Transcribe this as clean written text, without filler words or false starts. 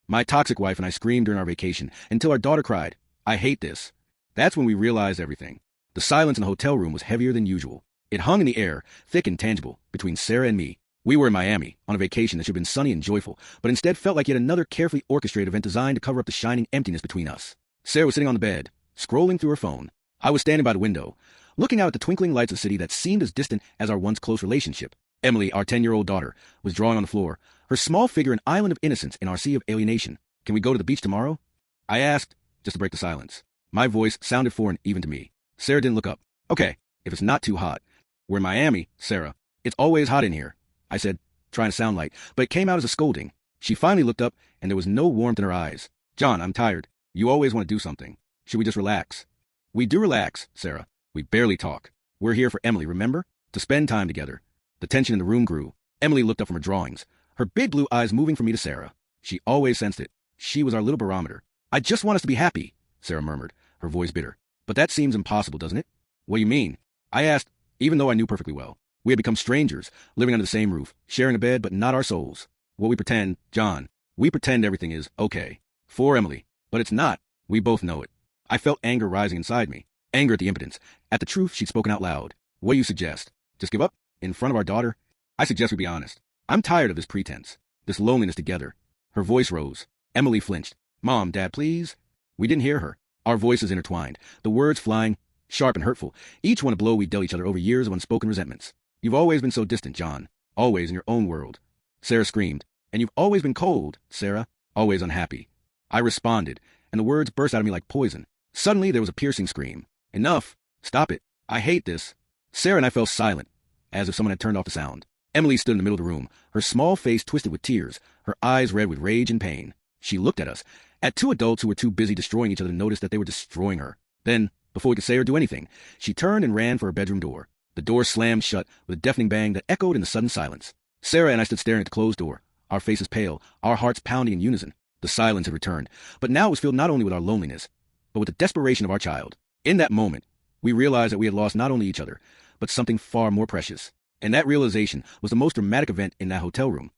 My toxic wife and I screamed during our vacation until our daughter cried, "I hate this." That's when we realized everything. The silence in the hotel room was heavier than usual. It hung in the air, thick and tangible, between Sarah and me. We were in Miami, on a vacation that should have been sunny and joyful, but instead felt like yet another carefully orchestrated event designed to cover up the shining emptiness between us. Sarah was sitting on the bed, scrolling through her phone. I was standing by the window, looking out at the twinkling lights of a city that seemed as distant as our once close relationship. Emily, our 10-year-old daughter, was drawing on the floor, her small figure an island of innocence in our sea of alienation. "Can we go to the beach tomorrow?" I asked, just to break the silence. My voice sounded foreign even to me. Sarah didn't look up. "Okay, if it's not too hot." "We're in Miami, Sarah. It's always hot in here," I said, trying to sound light, but it came out as a scolding. She finally looked up, and there was no warmth in her eyes. "John, I'm tired. You always want to do something. Should we just relax?" "We do relax, Sarah. We barely talk. We're here for Emily, remember? To spend time together." The tension in the room grew. Emily looked up from her drawings, her big blue eyes moving from me to Sarah. She always sensed it. She was our little barometer. "I just want us to be happy," Sarah murmured, her voice bitter. "But that seems impossible, doesn't it?" "What do you mean?" I asked, even though I knew perfectly well. We had become strangers, living under the same roof, sharing a bed, but not our souls. What we pretend, John, we pretend everything is okay. For Emily. But it's not. We both know it. I felt anger rising inside me. Anger at the impotence, at the truth she'd spoken out loud. "What do you suggest? Just give up? In front of our daughter?" "I suggest we be honest. I'm tired of this pretense. This loneliness together." Her voice rose. Emily flinched. "Mom, Dad, please." We didn't hear her. Our voices intertwined, the words flying, sharp and hurtful, each one a blow we dealt each other over years of unspoken resentments. "You've always been so distant, John. Always in your own world." Sarah screamed. "And you've always been cold, Sarah. Always unhappy." I responded, and the words burst out of me like poison. Suddenly there was a piercing scream. "Enough. Stop it. I hate this." Sarah and I fell silent, as if someone had turned off the sound. Emily stood in the middle of the room, her small face twisted with tears, her eyes red with rage and pain. She looked at us, at two adults who were too busy destroying each other to notice that they were destroying her. Then, before we could say or do anything, she turned and ran for her bedroom door. The door slammed shut with a deafening bang that echoed in the sudden silence. Sarah and I stood staring at the closed door, our faces pale, our hearts pounding in unison. The silence had returned, but now it was filled not only with our loneliness, but with the desperation of our child. In that moment, we realized that we had lost not only each other, but something far more precious. And that realization was the most dramatic event in that hotel room.